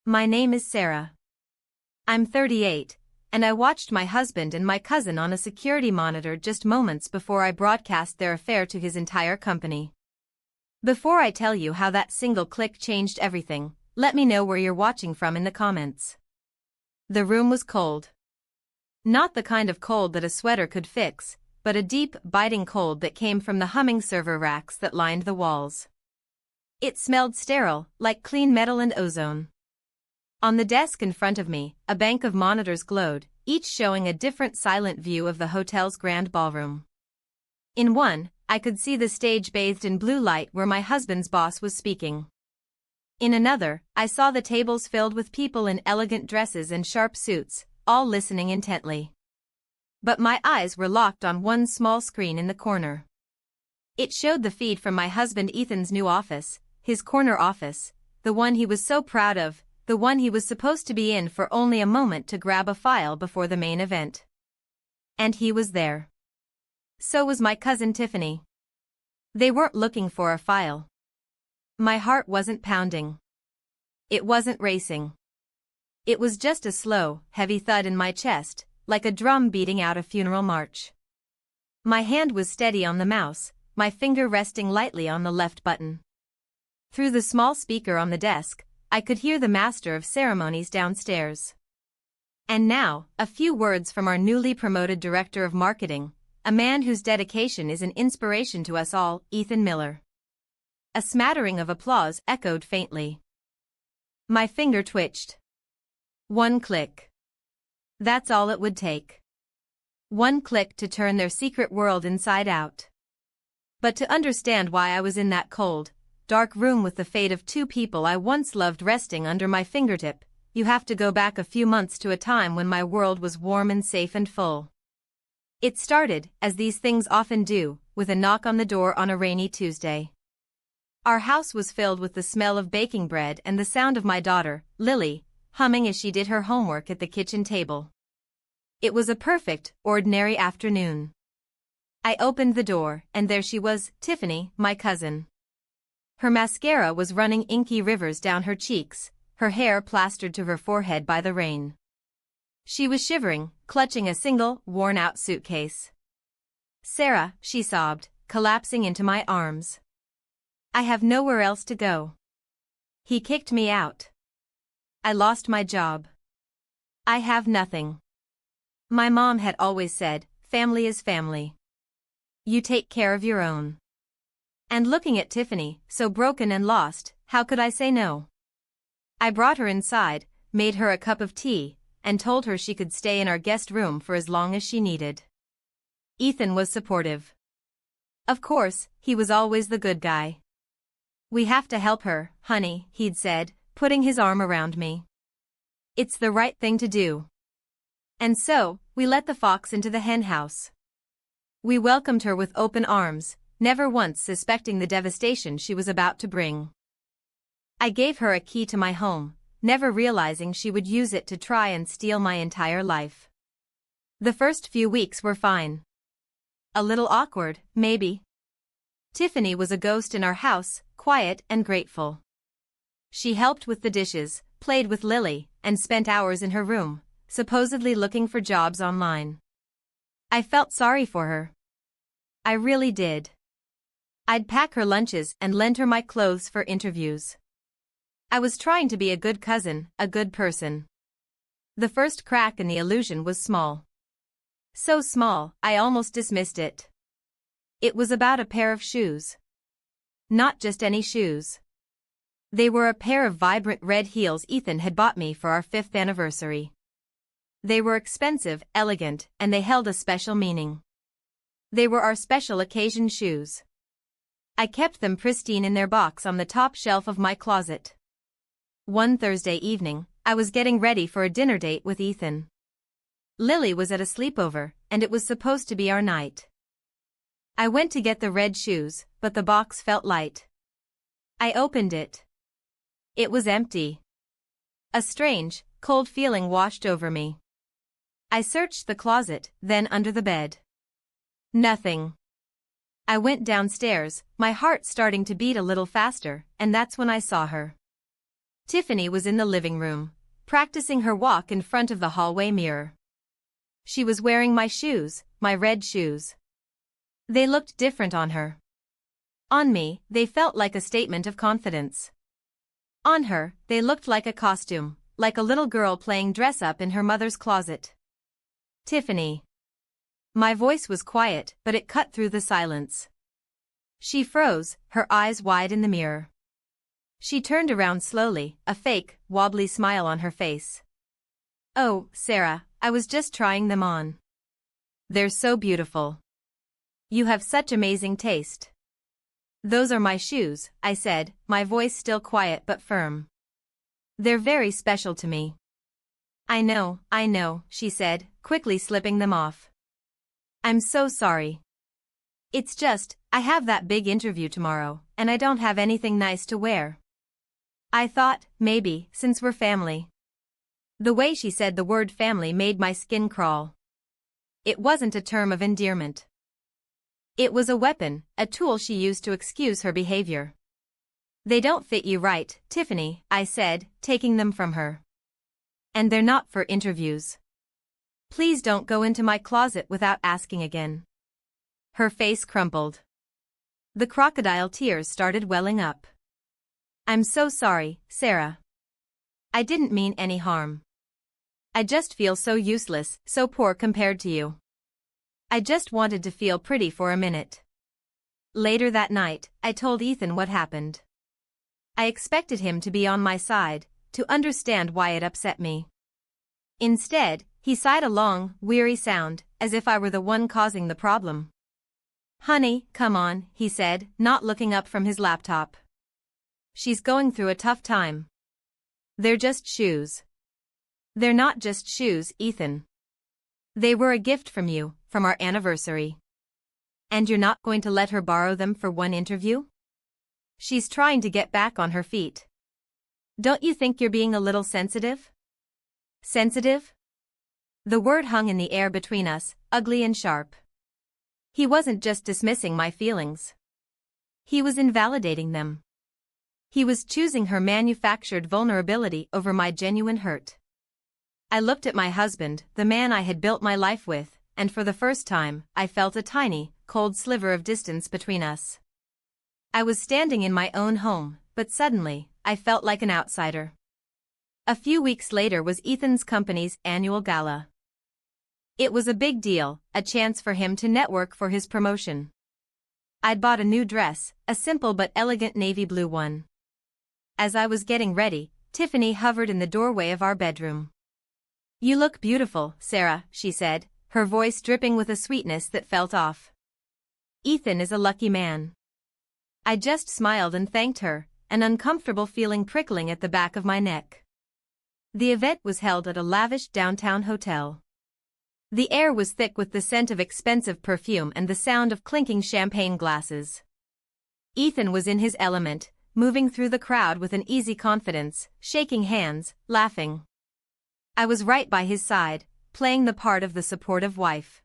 My name is Sarah. I'm 38, and I watched my husband and my cousin on a security monitor just moments before I broadcast their affair to his entire company. Before I tell you how that single click changed everything, let me know where you're watching from in the comments. The room was cold. Not the kind of cold that a sweater could fix, but a deep, biting cold that came from the humming server racks that lined the walls. It smelled sterile, like clean metal and ozone. On the desk in front of me, a bank of monitors glowed, each showing a different silent view of the hotel's grand ballroom. In one, I could see the stage bathed in blue light where my husband's boss was speaking. In another, I saw the tables filled with people in elegant dresses and sharp suits, all listening intently. But my eyes were locked on one small screen in the corner. It showed the feed from my husband Ethan's new office, his corner office, the one he was so proud of, the one he was supposed to be in for only a moment to grab a file before the main event. And he was there. So was my cousin Tiffany. They weren't looking for a file. My heart wasn't pounding. It wasn't racing. It was just a slow, heavy thud in my chest, like a drum beating out a funeral march. My hand was steady on the mouse, my finger resting lightly on the left button. Through the small speaker on the desk, I could hear the master of ceremonies downstairs. And now, a few words from our newly promoted director of marketing, a man whose dedication is an inspiration to us all, Ethan Miller. A smattering of applause echoed faintly. My finger twitched. One click. That's all it would take. One click to turn their secret world inside out. But to understand why I was in that cold, dark room with the fate of two people I once loved resting under my fingertip, you have to go back a few months to a time when my world was warm and safe and full. It started, as these things often do, with a knock on the door on a rainy Tuesday. Our house was filled with the smell of baking bread and the sound of my daughter, Lily, humming as she did her homework at the kitchen table. It was a perfect, ordinary afternoon. I opened the door, and there she was, Tiffany, my cousin. Her mascara was running inky rivers down her cheeks, her hair plastered to her forehead by the rain. She was shivering, clutching a single, worn-out suitcase. "Sarah," she sobbed, collapsing into my arms. "I have nowhere else to go. He kicked me out. I lost my job. I have nothing. My mom had always said, family is family. You take care of your own." And looking at Tiffany, so broken and lost, how could I say no? I brought her inside, made her a cup of tea, and told her she could stay in our guest room for as long as she needed. Ethan was supportive. Of course, he was always the good guy. "We have to help her, honey," he'd said, putting his arm around me. "It's the right thing to do." And so, we let the fox into the hen house. We welcomed her with open arms, never once suspecting the devastation she was about to bring. I gave her a key to my home, never realizing she would use it to try and steal my entire life. The first few weeks were fine. A little awkward, maybe. Tiffany was a ghost in our house, quiet and grateful. She helped with the dishes, played with Lily, and spent hours in her room, supposedly looking for jobs online. I felt sorry for her. I really did. I'd pack her lunches and lend her my clothes for interviews. I was trying to be a good cousin, a good person. The first crack in the illusion was small. So small, I almost dismissed it. It was about a pair of shoes. Not just any shoes. They were a pair of vibrant red heels Ethan had bought me for our 5th anniversary. They were expensive, elegant, and they held a special meaning. They were our special occasion shoes. I kept them pristine in their box on the top shelf of my closet. One Thursday evening, I was getting ready for a dinner date with Ethan. Lily was at a sleepover, and it was supposed to be our night. I went to get the red shoes, but the box felt light. I opened it. It was empty. A strange, cold feeling washed over me. I searched the closet, then under the bed. Nothing. I went downstairs, my heart starting to beat a little faster, and that's when I saw her. Tiffany was in the living room, practicing her walk in front of the hallway mirror. She was wearing my shoes, my red shoes. They looked different on her. On me, they felt like a statement of confidence. On her, they looked like a costume, like a little girl playing dress-up in her mother's closet. Tiffany. My voice was quiet, but it cut through the silence. She froze, her eyes wide in the mirror. She turned around slowly, a fake, wobbly smile on her face. "Oh, Sarah, I was just trying them on. They're so beautiful. You have such amazing taste." "Those are my shoes," I said, my voice still quiet but firm. "They're very special to me." I know, she said, quickly slipping them off. "I'm so sorry. It's just, I have that big interview tomorrow, and I don't have anything nice to wear." I thought, maybe, since we're family. The way she said the word family made my skin crawl. It wasn't a term of endearment. It was a weapon, a tool she used to excuse her behavior. "They don't fit you right, Tiffany," I said, taking them from her. "And they're not for interviews. Please don't go into my closet without asking again." Her face crumpled. The crocodile tears started welling up. "I'm so sorry, Sarah. I didn't mean any harm. I just feel so useless, so poor compared to you. I just wanted to feel pretty for a minute." Later that night, I told Ethan what happened. I expected him to be on my side, to understand why it upset me. Instead, he sighed a long, weary sound, as if I were the one causing the problem. "Honey, come on," he said, not looking up from his laptop. "She's going through a tough time. They're just shoes." "They're not just shoes, Ethan. They were a gift from you, from our anniversary. And you're not going to let her borrow them for one interview? She's trying to get back on her feet. Don't you think you're being a little sensitive?" Sensitive? The word hung in the air between us, ugly and sharp. He wasn't just dismissing my feelings. He was invalidating them. He was choosing her manufactured vulnerability over my genuine hurt. I looked at my husband, the man I had built my life with, and for the first time, I felt a tiny, cold sliver of distance between us. I was standing in my own home, but suddenly, I felt like an outsider. A few weeks later was Ethan's company's annual gala. It was a big deal, a chance for him to network for his promotion. I'd bought a new dress, a simple but elegant navy blue one. As I was getting ready, Tiffany hovered in the doorway of our bedroom. "You look beautiful, Sarah," she said, her voice dripping with a sweetness that felt off. "Ethan is a lucky man." I just smiled and thanked her, an uncomfortable feeling prickling at the back of my neck. The event was held at a lavish downtown hotel. The air was thick with the scent of expensive perfume and the sound of clinking champagne glasses. Ethan was in his element, moving through the crowd with an easy confidence, shaking hands, laughing. I was right by his side, playing the part of the supportive wife.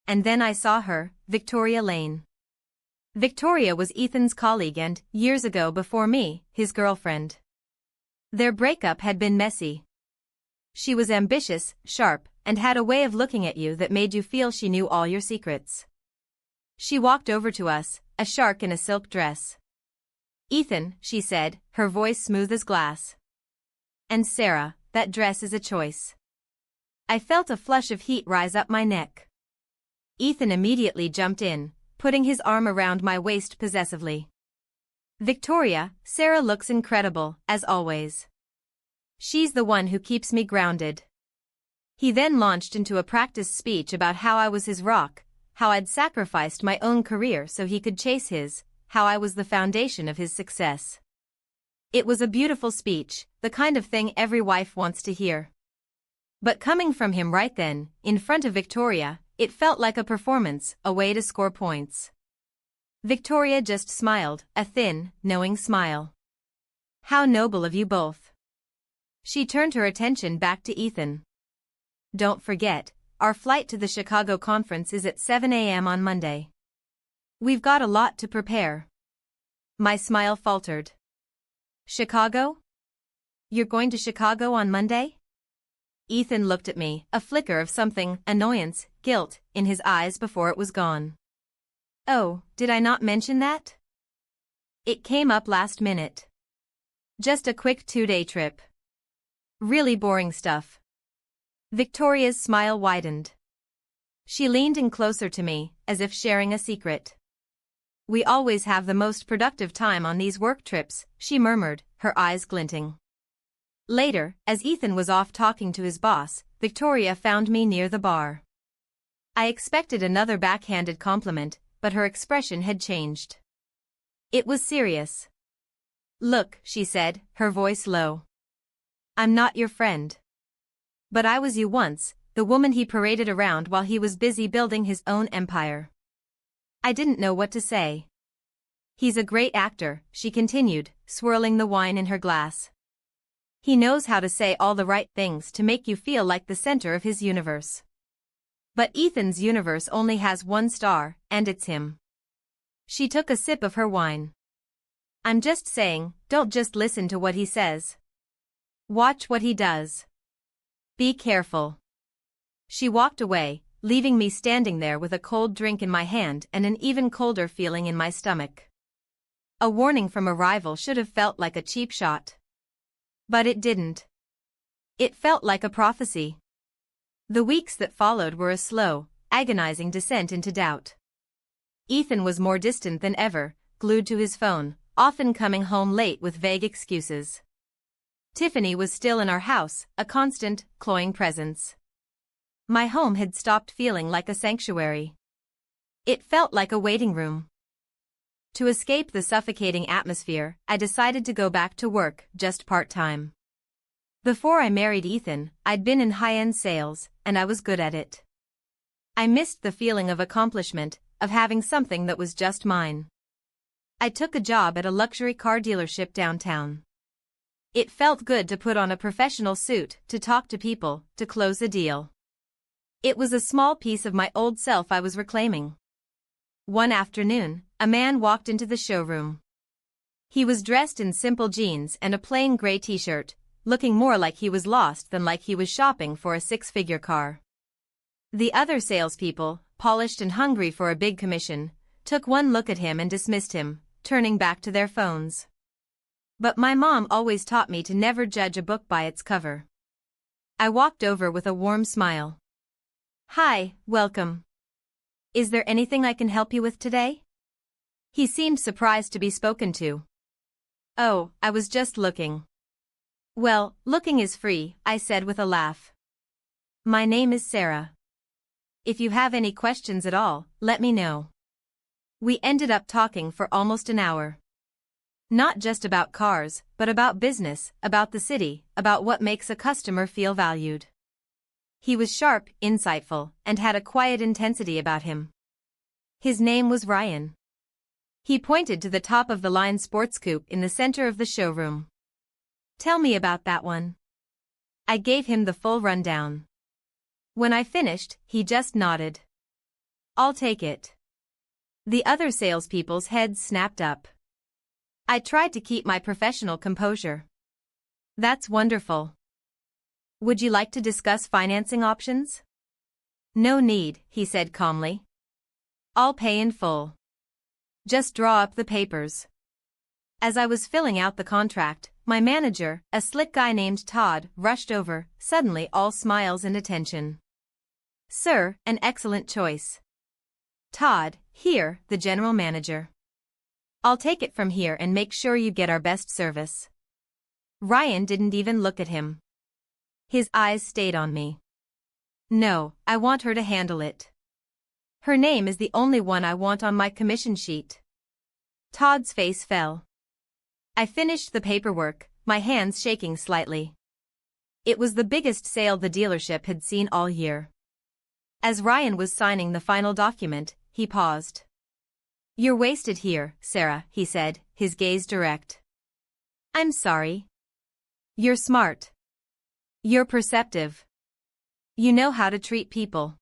And then I saw her, Victoria Lane. Victoria was Ethan's colleague and, years ago before me, his girlfriend. Their breakup had been messy. She was ambitious, sharp, and had a way of looking at you that made you feel she knew all your secrets. She walked over to us, a shark in a silk dress. "Ethan," she said, her voice smooth as glass. "And Sarah, that dress is a choice." I felt a flush of heat rise up my neck. Ethan immediately jumped in, putting his arm around my waist possessively. "Victoria, Sarah looks incredible, as always. She's the one who keeps me grounded." He then launched into a practice speech about how I was his rock, how I'd sacrificed my own career so he could chase his, how I was the foundation of his success. It was a beautiful speech, the kind of thing every wife wants to hear. But coming from him right then, in front of Victoria, it felt like a performance, a way to score points. Victoria just smiled, a thin, knowing smile. "How noble of you both." She turned her attention back to Ethan. "Don't forget, our flight to the Chicago conference is at 7 a.m. on Monday. We've got a lot to prepare." My smile faltered. "Chicago? You're going to Chicago on Monday? Ethan looked at me, a flicker of something, annoyance, guilt, in his eyes before it was gone. Oh, did I not mention that? It came up last minute. Just a quick 2-day trip. Really boring stuff. Victoria's smile widened. She leaned in closer to me, as if sharing a secret. We always have the most productive time on these work trips, she murmured, her eyes glinting. Later, as Ethan was off talking to his boss, Victoria found me near the bar. I expected another backhanded compliment, but her expression had changed. It was serious. Look, she said, her voice low. I'm not your friend. But I was you once, the woman he paraded around while he was busy building his own empire. I didn't know what to say. He's a great actor, she continued, swirling the wine in her glass. He knows how to say all the right things to make you feel like the center of his universe. But Ethan's universe only has one star, and it's him. She took a sip of her wine. I'm just saying, don't just listen to what he says. Watch what he does. Be careful. She walked away, leaving me standing there with a cold drink in my hand and an even colder feeling in my stomach. A warning from a rival should have felt like a cheap shot. But it didn't. It felt like a prophecy. The weeks that followed were a slow, agonizing descent into doubt. Ethan was more distant than ever, glued to his phone, often coming home late with vague excuses. Tiffany was still in our house, a constant, cloying presence. My home had stopped feeling like a sanctuary. It felt like a waiting room. To escape the suffocating atmosphere, I decided to go back to work, just part-time. Before I married Ethan, I'd been in high-end sales, and I was good at it. I missed the feeling of accomplishment, of having something that was just mine. I took a job at a luxury car dealership downtown. It felt good to put on a professional suit, to talk to people, to close a deal. It was a small piece of my old self I was reclaiming. One afternoon, a man walked into the showroom. He was dressed in simple jeans and a plain gray t-shirt, looking more like he was lost than like he was shopping for a six-figure car. The other salespeople, polished and hungry for a big commission, took one look at him and dismissed him, turning back to their phones. But my mom always taught me to never judge a book by its cover. I walked over with a warm smile. Hi, welcome. Is there anything I can help you with today? He seemed surprised to be spoken to. Oh, I was just looking. Well, looking is free, I said with a laugh. My name is Sarah. If you have any questions at all, let me know. We ended up talking for almost an hour. Not just about cars, but about business, about the city, about what makes a customer feel valued. He was sharp, insightful, and had a quiet intensity about him. His name was Ryan. He pointed to the top-of-the-line sports coupe in the center of the showroom. Tell me about that one. I gave him the full rundown. When I finished, he just nodded. I'll take it. The other salespeople's heads snapped up. I tried to keep my professional composure. That's wonderful. Would you like to discuss financing options? No need, he said calmly. I'll pay in full. Just draw up the papers. As I was filling out the contract, my manager, a slick guy named Todd, rushed over, suddenly all smiles and attention. Sir, an excellent choice. Todd, here, the general manager. I'll take it from here and make sure you get our best service. Ryan didn't even look at him. His eyes stayed on me. No, I want her to handle it. Her name is the only one I want on my commission sheet. Todd's face fell. I finished the paperwork, my hands shaking slightly. It was the biggest sale the dealership had seen all year. As Ryan was signing the final document, he paused. You're wasted here, Sarah, he said, his gaze direct. I'm sorry. You're smart. You're perceptive. You know how to treat people.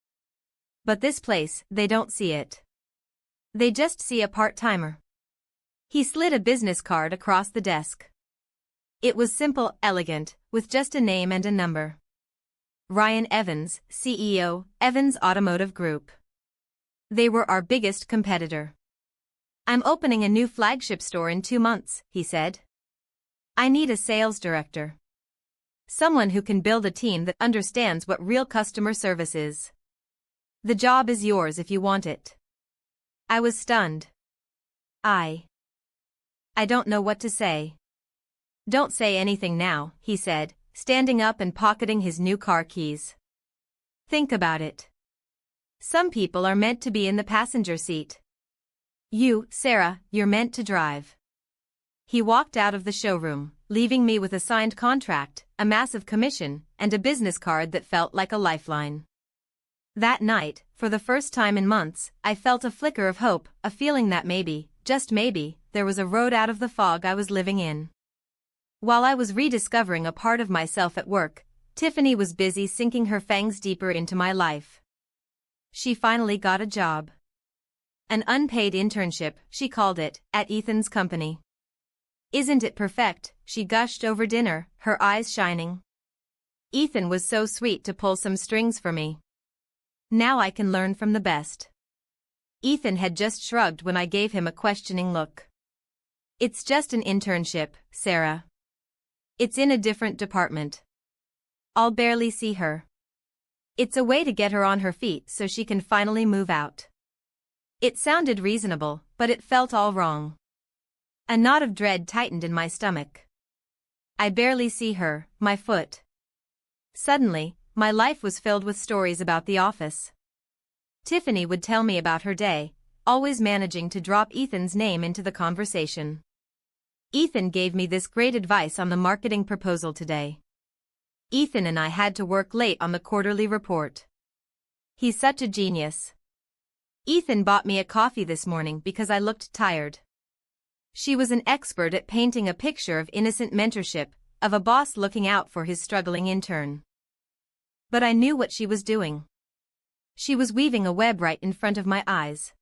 But this place, they don't see it. They just see a part-timer. He slid a business card across the desk. It was simple, elegant, with just a name and a number. Ryan Evans, CEO, Evans Automotive Group. They were our biggest competitor. "I'm opening a new flagship store in 2 months," he said. "I need a sales director. Someone who can build a team that understands what real customer service is. The job is yours if you want it." I was stunned. I don't know what to say." "Don't say anything now," he said, standing up and pocketing his new car keys. "Think about it. Some people are meant to be in the passenger seat. You, Sarah, you're meant to drive." He walked out of the showroom, leaving me with a signed contract, a massive commission, and a business card that felt like a lifeline. That night, for the first time in months, I felt a flicker of hope, a feeling that maybe, just maybe, there was a road out of the fog I was living in. While I was rediscovering a part of myself at work, Tiffany was busy sinking her fangs deeper into my life. She finally got a job. An unpaid internship, she called it, at Ethan's company. "Isn't it perfect?" she gushed over dinner, her eyes shining. "Ethan was so sweet to pull some strings for me. Now I can learn from the best." Ethan had just shrugged when I gave him a questioning look. "It's just an internship, Sarah. It's in a different department. I'll barely see her. It's a way to get her on her feet so she can finally move out." It sounded reasonable, but it felt all wrong. A knot of dread tightened in my stomach. I barely see her, my foot. Suddenly, my life was filled with stories about the office. Tiffany would tell me about her day, always managing to drop Ethan's name into the conversation. "Ethan gave me this great advice on the marketing proposal today. Ethan and I had to work late on the quarterly report. He's such a genius. Ethan bought me a coffee this morning because I looked tired." She was an expert at painting a picture of innocent mentorship, of a boss looking out for his struggling intern. But I knew what she was doing. She was weaving a web right in front of my eyes.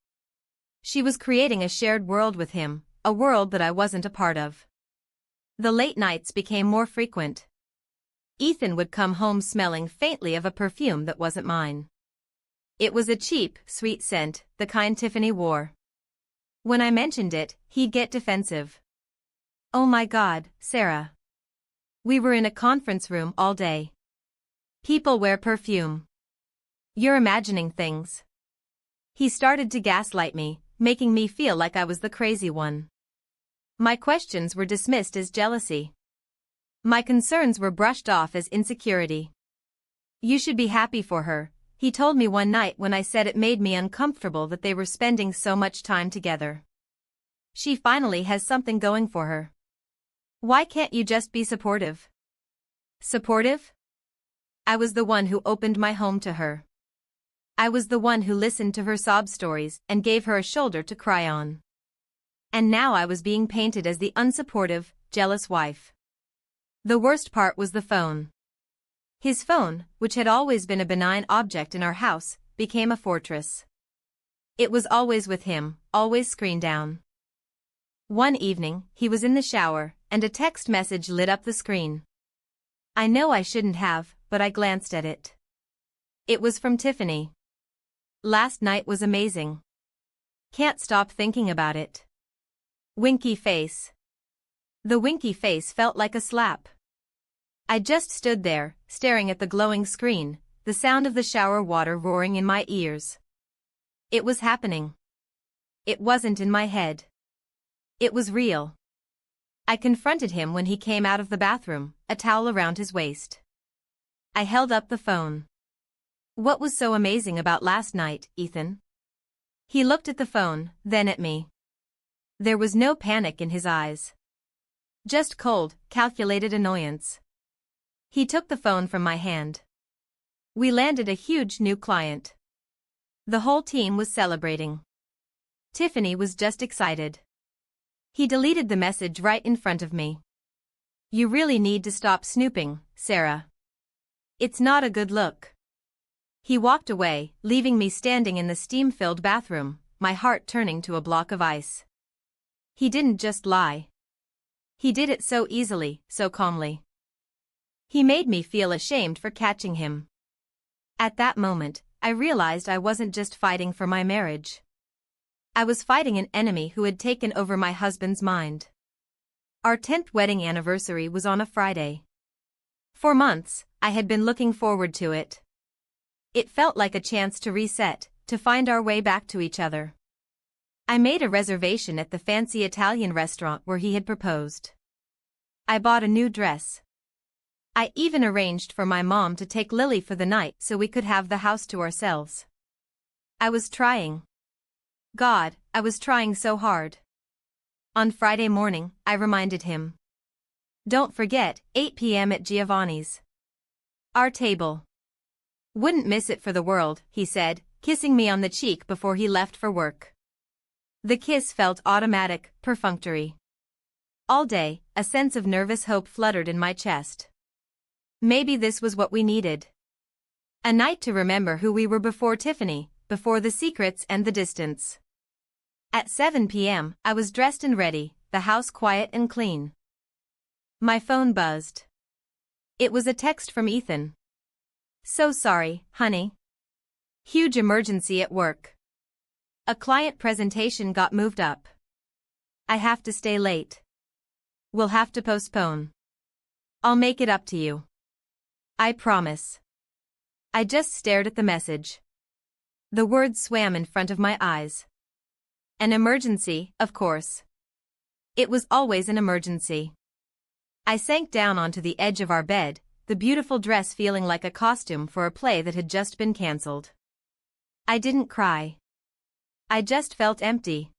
She was creating a shared world with him, a world that I wasn't a part of. The late nights became more frequent. Ethan would come home smelling faintly of a perfume that wasn't mine. It was a cheap, sweet scent, the kind Tiffany wore. When I mentioned it, he'd get defensive. "Oh my God, Sarah. We were in a conference room all day. People wear perfume. You're imagining things." He started to gaslight me, making me feel like I was the crazy one. My questions were dismissed as jealousy. My concerns were brushed off as insecurity. "You should be happy for her," he told me one night when I said it made me uncomfortable that they were spending so much time together. "She finally has something going for her. Why can't you just be supportive?" Supportive? I was the one who opened my home to her. I was the one who listened to her sob stories and gave her a shoulder to cry on. And now I was being painted as the unsupportive, jealous wife. The worst part was the phone. His phone, which had always been a benign object in our house, became a fortress. It was always with him, always screen down. One evening, he was in the shower, and a text message lit up the screen. I know I shouldn't have, but I glanced at it. It was from Tiffany. "Last night was amazing. Can't stop thinking about it. Winky face." The winky face felt like a slap. I just stood there, staring at the glowing screen, the sound of the shower water roaring in my ears. It was happening. It wasn't in my head. It was real. I confronted him when he came out of the bathroom, a towel around his waist. I held up the phone. "What was so amazing about last night, Ethan?" He looked at the phone, then at me. There was no panic in his eyes. Just cold, calculated annoyance. He took the phone from my hand. We landed a huge new client. The whole team was celebrating. Tiffany was just excited. He deleted the message right in front of me. "You really need to stop snooping, Sarah. It's not a good look." He walked away, leaving me standing in the steam-filled bathroom, my heart turning to a block of ice. He didn't just lie. He did it so easily, so calmly. He made me feel ashamed for catching him. At that moment, I realized I wasn't just fighting for my marriage. I was fighting an enemy who had taken over my husband's mind. Our 10th wedding anniversary was on a Friday. For months, I had been looking forward to it. It felt like a chance to reset, to find our way back to each other. I made a reservation at the fancy Italian restaurant where he had proposed. I bought a new dress. I even arranged for my mom to take Lily for the night so we could have the house to ourselves. I was trying. God, I was trying so hard. On Friday morning, I reminded him. Don't forget, 8 p.m. at Giovanni's. Our table. Wouldn't miss it for the world, he said, kissing me on the cheek before he left for work. The kiss felt automatic, perfunctory. All day, a sense of nervous hope fluttered in my chest. Maybe this was what we needed. A night to remember who we were before Tiffany, before the secrets and the distance. At 7 p.m., I was dressed and ready, the house quiet and clean. My phone buzzed. It was a text from Ethan. So sorry, honey. Huge emergency at work. A client presentation got moved up. I have to stay late. We'll have to postpone. I'll make it up to you. I promise. I just stared at the message. The words swam in front of my eyes. An emergency, of course. It was always an emergency. I sank down onto the edge of our bed, the beautiful dress feeling like a costume for a play that had just been cancelled. I didn't cry. I just felt empty.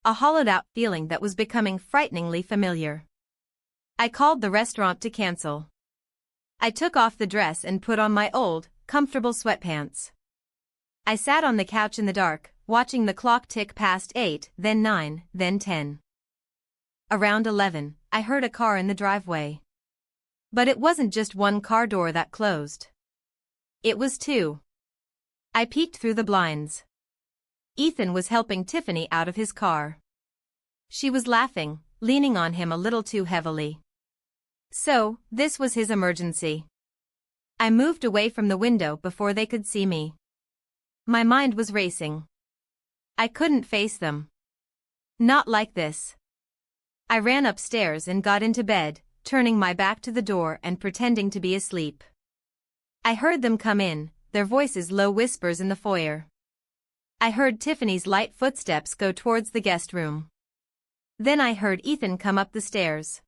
A hollowed-out feeling that was becoming frighteningly familiar. I called the restaurant to cancel. I took off the dress and put on my old, comfortable sweatpants. I sat on the couch in the dark, watching the clock tick past 8, then 9, then 10. Around 11, I heard a car in the driveway. But it wasn't just one car door that closed. It was two. I peeked through the blinds. Ethan was helping Tiffany out of his car. She was laughing, leaning on him a little too heavily. So, this was his emergency. I moved away from the window before they could see me. My mind was racing. I couldn't face them. Not like this. I ran upstairs and got into bed, turning my back to the door and pretending to be asleep. I heard them come in, their voices low whispers in the foyer. I heard Tiffany's light footsteps go towards the guest room. Then I heard Ethan come up the stairs.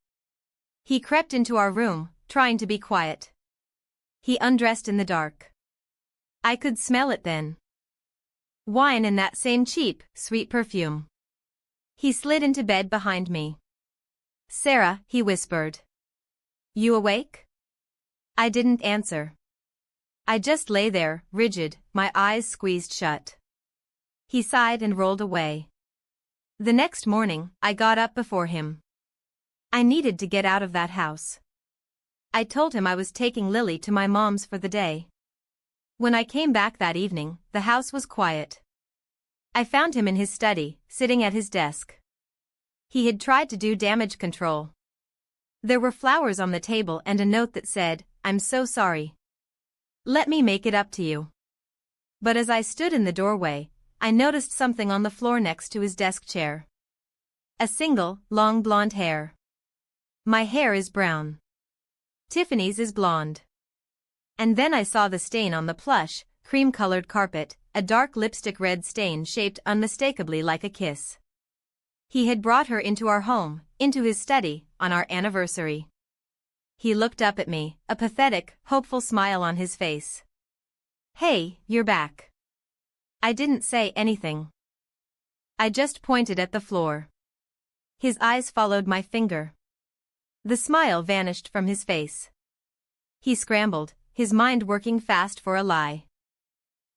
He crept into our room, trying to be quiet. He undressed in the dark. I could smell it then. Wine and that same cheap, sweet perfume. He slid into bed behind me. Sarah, he whispered. You awake? I didn't answer. I just lay there, rigid, my eyes squeezed shut. He sighed and rolled away. The next morning, I got up before him. I needed to get out of that house. I told him I was taking Lily to my mom's for the day. When I came back that evening, the house was quiet. I found him in his study, sitting at his desk. He had tried to do damage control. There were flowers on the table and a note that said, "I'm so sorry. Let me make it up to you." But as I stood in the doorway, I noticed something on the floor next to his desk chair. A single, long blonde hair. My hair is brown. Tiffany's is blonde. And then I saw the stain on the plush, cream-colored carpet, a dark lipstick red stain shaped unmistakably like a kiss. He had brought her into our home, into his study, on our anniversary. He looked up at me, a pathetic, hopeful smile on his face. "Hey, you're back." I didn't say anything. I just pointed at the floor. His eyes followed my finger. The smile vanished from his face. He scrambled, his mind working fast for a lie.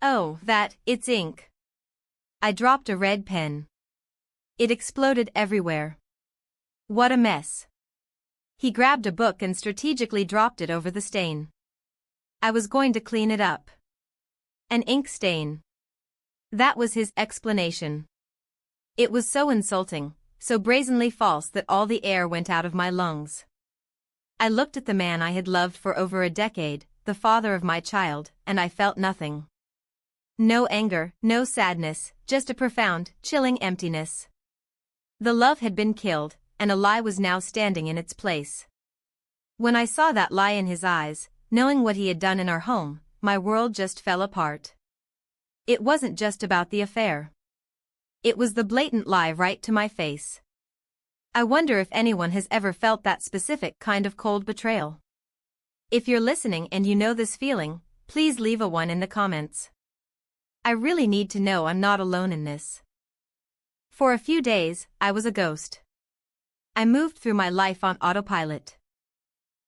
"Oh, it's ink." I dropped a red pen. It exploded everywhere. What a mess. He grabbed a book and strategically dropped it over the stain. I was going to clean it up. An ink stain. That was his explanation. It was so insulting, so brazenly false that all the air went out of my lungs. I looked at the man I had loved for over a decade, the father of my child, and I felt nothing. No anger, no sadness, just a profound, chilling emptiness. The love had been killed, and a lie was now standing in its place. When I saw that lie in his eyes, knowing what he had done in our home, my world just fell apart. It wasn't just about the affair. It was the blatant lie right to my face. I wonder if anyone has ever felt that specific kind of cold betrayal. If you're listening and you know this feeling, please leave a 1 in the comments. I really need to know I'm not alone in this. For a few days, I was a ghost. I moved through my life on autopilot.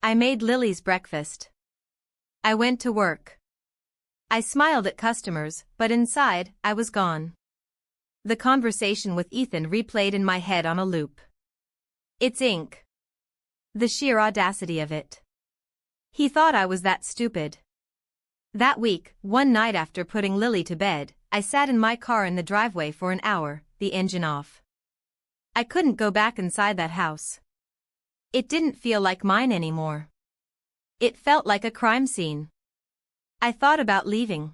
I made Lily's breakfast. I went to work. I smiled at customers, but inside, I was gone. The conversation with Ethan replayed in my head on a loop. It's ink. The sheer audacity of it. He thought I was that stupid. That week, one night after putting Lily to bed, I sat in my car in the driveway for an hour, the engine off. I couldn't go back inside that house. It didn't feel like mine anymore. It felt like a crime scene. I thought about leaving.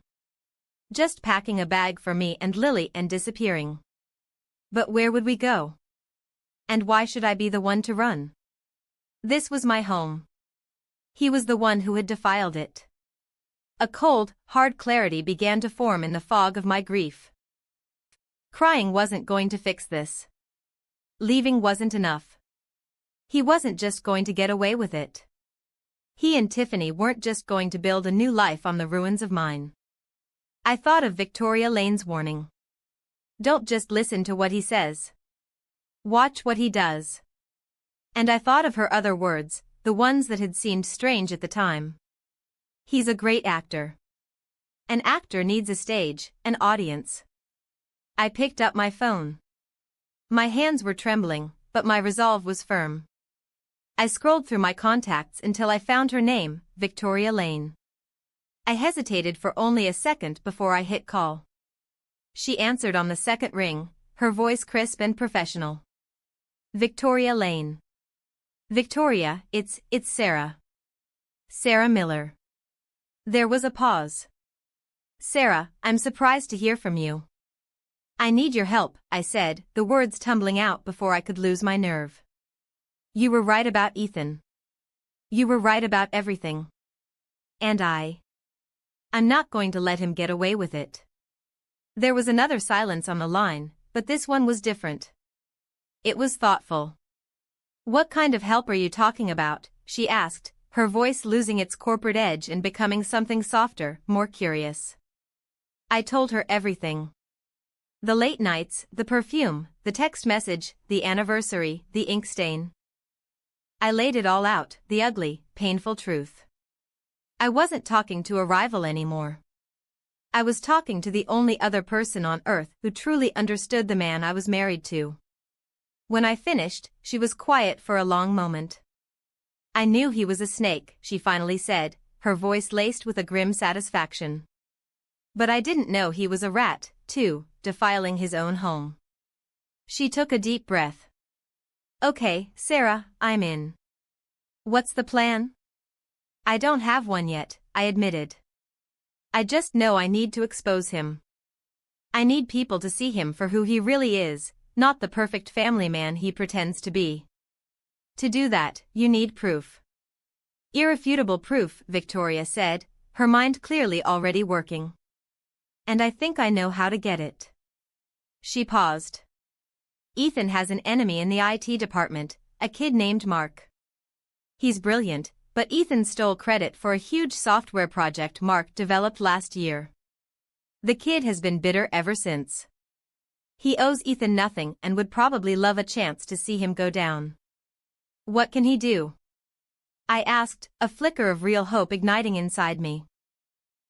Just packing a bag for me and Lily and disappearing. But where would we go? And why should I be the one to run? This was my home. He was the one who had defiled it. A cold, hard clarity began to form in the fog of my grief. Crying wasn't going to fix this. Leaving wasn't enough. He wasn't just going to get away with it. He and Tiffany weren't just going to build a new life on the ruins of mine. I thought of Victoria Lane's warning. Don't just listen to what he says. Watch what he does. And I thought of her other words, the ones that had seemed strange at the time. He's a great actor. An actor needs a stage, an audience. I picked up my phone. My hands were trembling, but my resolve was firm. I scrolled through my contacts until I found her name, Victoria Lane. I hesitated for only a second before I hit call. She answered on the second ring, her voice crisp and professional. Victoria Lane. Victoria, it's Sarah. Sarah Miller. There was a pause. Sarah, I'm surprised to hear from you. I need your help, I said, the words tumbling out before I could lose my nerve. You were right about Ethan. You were right about everything. And I'm not going to let him get away with it. There was another silence on the line, but this one was different. It was thoughtful. What kind of help are you talking about? She asked, her voice losing its corporate edge and becoming something softer, more curious. I told her everything. The late nights, the perfume, the text message, the anniversary, the ink stain. I laid it all out, the ugly, painful truth. I wasn't talking to a rival anymore. I was talking to the only other person on earth who truly understood the man I was married to. When I finished, she was quiet for a long moment. I knew he was a snake, she finally said, her voice laced with a grim satisfaction. But I didn't know he was a rat, too, defiling his own home. She took a deep breath. Okay, Sarah, I'm in. What's the plan? I don't have one yet, I admitted. I just know I need to expose him. I need people to see him for who he really is, not the perfect family man he pretends to be. To do that, you need proof. Irrefutable proof, Victoria said, her mind clearly already working. And I think I know how to get it. She paused. Ethan has an enemy in the IT department, a kid named Mark. He's brilliant, but Ethan stole credit for a huge software project Mark developed last year. The kid has been bitter ever since. He owes Ethan nothing and would probably love a chance to see him go down. What can he do? I asked, a flicker of real hope igniting inside me.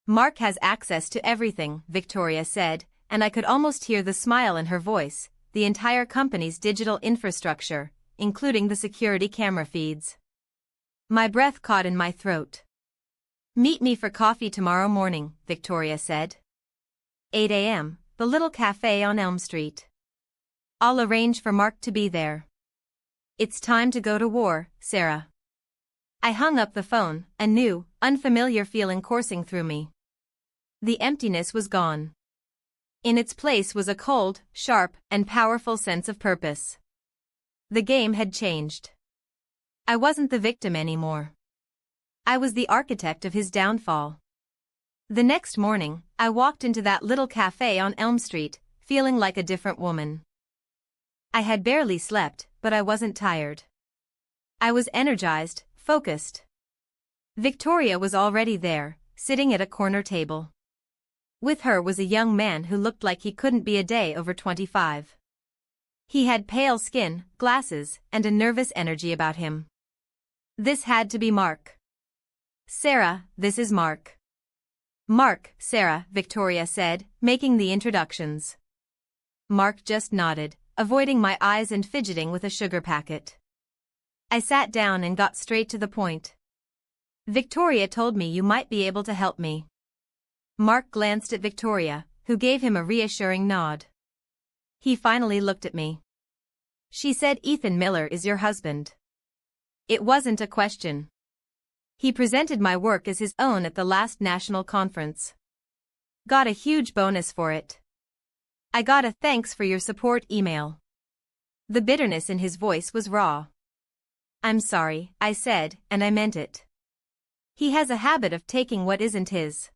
Mark has access to everything, Victoria said, and I could almost hear the smile in her voice, the entire company's digital infrastructure, including the security camera feeds. My breath caught in my throat. Meet me for coffee tomorrow morning, Victoria said. 8 a.m., the little cafe on Elm Street. I'll arrange for Mark to be there. It's time to go to war, Sarah. I hung up the phone, a new, unfamiliar feeling coursing through me. The emptiness was gone. In its place was a cold, sharp, and powerful sense of purpose. The game had changed. I wasn't the victim anymore. I was the architect of his downfall. The next morning, I walked into that little cafe on Elm Street, feeling like a different woman. I had barely slept, but I wasn't tired. I was energized, focused. Victoria was already there, sitting at a corner table. With her was a young man who looked like he couldn't be a day over 25. He had pale skin, glasses, and a nervous energy about him. This had to be Mark. Sarah, this is Mark. Mark, Sarah, Victoria said, making the introductions. Mark just nodded, avoiding my eyes and fidgeting with a sugar packet. I sat down and got straight to the point. Victoria told me you might be able to help me. Mark glanced at Victoria, who gave him a reassuring nod. He finally looked at me. She said Ethan Miller is your husband. It wasn't a question. He presented my work as his own at the last national conference. Got a huge bonus for it. I got a thanks for your support email. The bitterness in his voice was raw. I'm sorry, I said, and I meant it. He has a habit of taking what isn't his.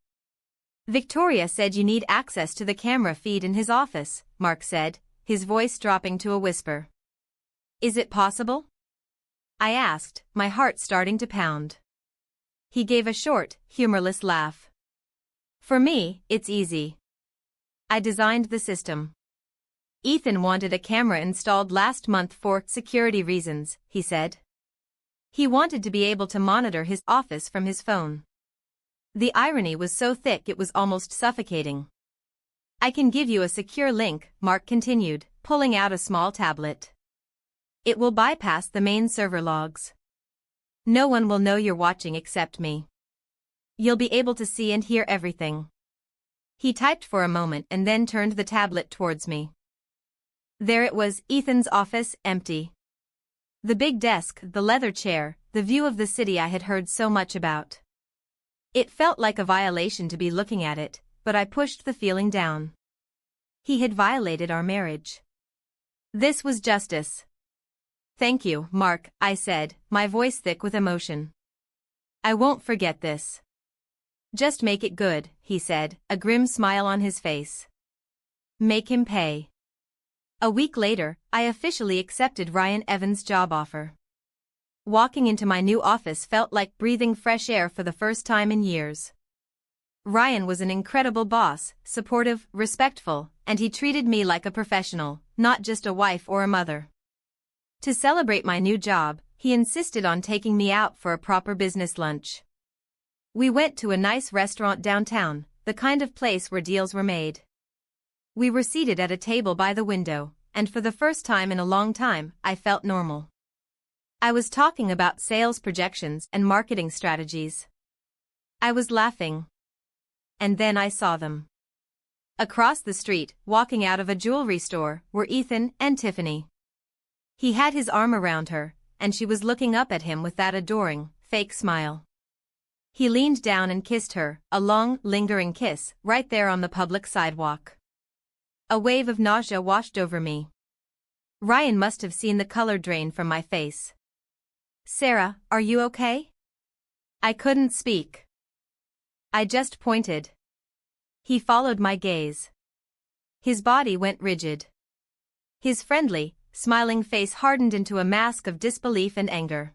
Victoria said you need access to the camera feed in his office, Mark said, his voice dropping to a whisper. Is it possible? I asked, my heart starting to pound. He gave a short, humorless laugh. For me, it's easy. I designed the system. Ethan wanted a camera installed last month for security reasons, he said. He wanted to be able to monitor his office from his phone. The irony was so thick it was almost suffocating. I can give you a secure link, Mark continued, pulling out a small tablet. It will bypass the main server logs. No one will know you're watching except me. You'll be able to see and hear everything. He typed for a moment and then turned the tablet towards me. There it was, Ethan's office, empty. The big desk, the leather chair, the view of the city I had heard so much about. It felt like a violation to be looking at it, but I pushed the feeling down. He had violated our marriage. This was justice. Thank you, Mark, I said, my voice thick with emotion. I won't forget this. Just make it good, he said, a grim smile on his face. Make him pay. A week later, I officially accepted Ryan Evans' job offer. Walking into my new office felt like breathing fresh air for the first time in years. Ryan was an incredible boss, supportive, respectful, and he treated me like a professional, not just a wife or a mother. To celebrate my new job, he insisted on taking me out for a proper business lunch. We went to a nice restaurant downtown, the kind of place where deals were made. We were seated at a table by the window, and for the first time in a long time, I felt normal. I was talking about sales projections and marketing strategies. I was laughing. And then I saw them. Across the street, walking out of a jewelry store, were Ethan and Tiffany. He had his arm around her, and she was looking up at him with that adoring, fake smile. He leaned down and kissed her, a long, lingering kiss, right there on the public sidewalk. A wave of nausea washed over me. Ryan must have seen the color drain from my face. Sarah, are you okay? I couldn't speak. I just pointed. He followed my gaze. His body went rigid. His friendly, smiling face hardened into a mask of disbelief and anger.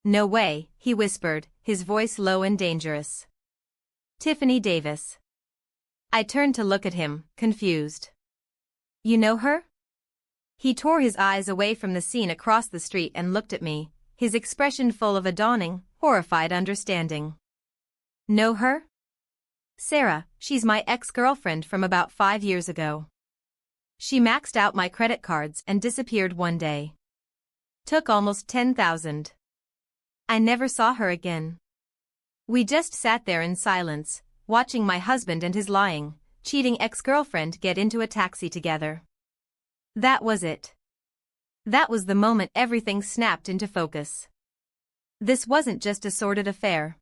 No way, he whispered, his voice low and dangerous. Tiffany Davis. I turned to look at him, confused. You know her? He tore his eyes away from the scene across the street and looked at me, his expression full of a dawning, horrified understanding. Know her? Sarah, she's my ex-girlfriend from about 5 years ago. She maxed out my credit cards and disappeared one day. Took almost $10,000. I never saw her again. We just sat there in silence, watching my husband and his lying, cheating ex-girlfriend get into a taxi together. That was it. That was the moment everything snapped into focus. This wasn't just a sordid affair.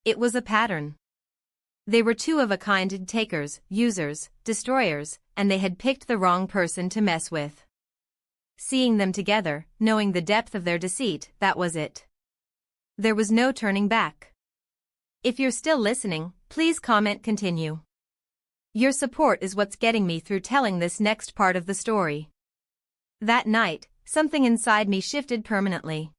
It was a pattern. They were two of a kind takers, users, destroyers, and they had picked the wrong person to mess with. Seeing them together, knowing the depth of their deceit, that was it. There was no turning back. If you're still listening, please comment continue. Your support is what's getting me through telling this next part of the story. That night, something inside me shifted permanently.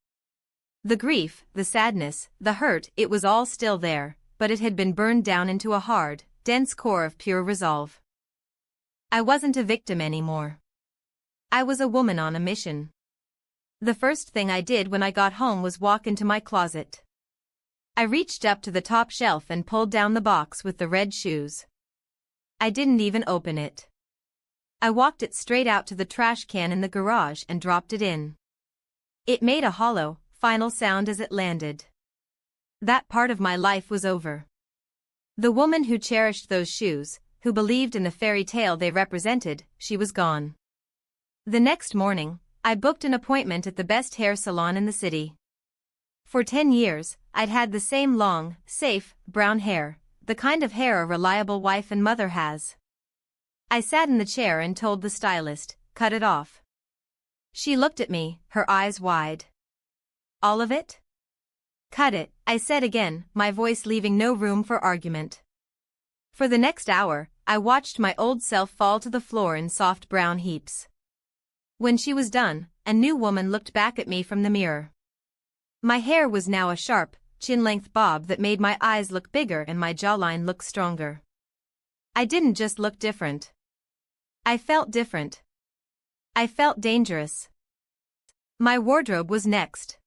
The grief, the sadness, the hurt, it was all still there, but it had been burned down into a hard, dense core of pure resolve. I wasn't a victim anymore. I was a woman on a mission. The first thing I did when I got home was walk into my closet. I reached up to the top shelf and pulled down the box with the red shoes. I didn't even open it. I walked it straight out to the trash can in the garage and dropped it in. It made a hollow, final sound as it landed. That part of my life was over. The woman who cherished those shoes, who believed in the fairy tale they represented, she was gone. The next morning, I booked an appointment at the best hair salon in the city. For 10 years, I'd had the same long, safe, brown hair, the kind of hair a reliable wife and mother has. I sat in the chair and told the stylist, cut it off. She looked at me, her eyes wide. All of it? Cut it, I said again, my voice leaving no room for argument. For the next hour, I watched my old self fall to the floor in soft brown heaps. When she was done, a new woman looked back at me from the mirror. My hair was now a sharp, chin-length bob that made my eyes look bigger and my jawline look stronger. I didn't just look different. I felt different. I felt dangerous. My wardrobe was next.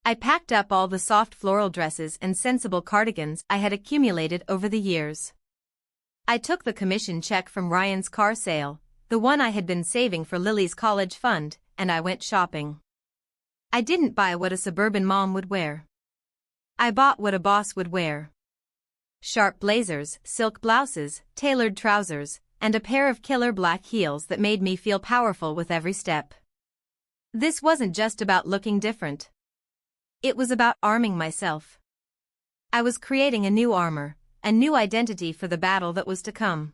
I packed up all the soft floral dresses and sensible cardigans I had accumulated over the years. I took the commission check from Ryan's car sale, the one I had been saving for Lily's college fund, and I went shopping. I didn't buy what a suburban mom would wear. I bought what a boss would wear. Sharp blazers, silk blouses, tailored trousers, and a pair of killer black heels that made me feel powerful with every step. This wasn't just about looking different. It was about arming myself. I was creating a new armor, a new identity for the battle that was to come.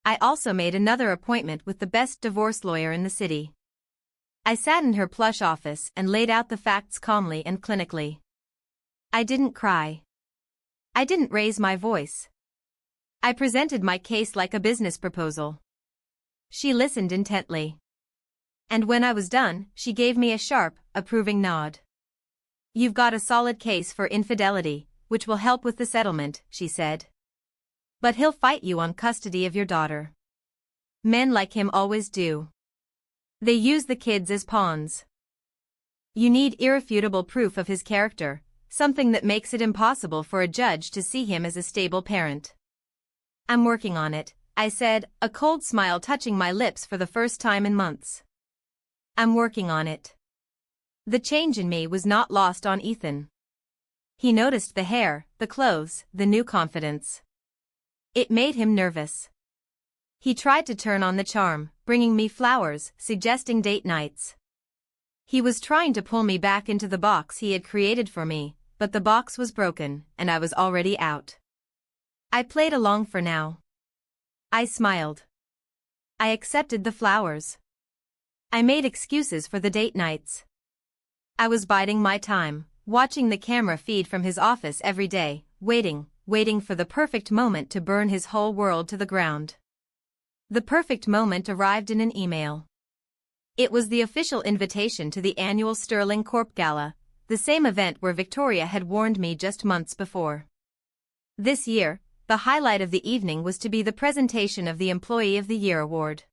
I also made another appointment with the best divorce lawyer in the city. I sat in her plush office and laid out the facts calmly and clinically. I didn't cry. I didn't raise my voice. I presented my case like a business proposal. She listened intently. And when I was done, she gave me a sharp, approving nod. You've got a solid case for infidelity, which will help with the settlement, she said. But he'll fight you on custody of your daughter. Men like him always do. They use the kids as pawns. You need irrefutable proof of his character, something that makes it impossible for a judge to see him as a stable parent. I'm working on it, I said, a cold smile touching my lips for the first time in months. I'm working on it. The change in me was not lost on Ethan. He noticed the hair, the clothes, the new confidence. It made him nervous. He tried to turn on the charm, bringing me flowers, suggesting date nights. He was trying to pull me back into the box he had created for me, but the box was broken, and I was already out. I played along for now. I smiled. I accepted the flowers. I made excuses for the date nights. I was biding my time, watching the camera feed from his office every day, waiting for the perfect moment to burn his whole world to the ground. The perfect moment arrived in an email. It was the official invitation to the annual Sterling Corp Gala, the same event where Victoria had warned me just months before. This year, the highlight of the evening was to be the presentation of the Employee of the Year award.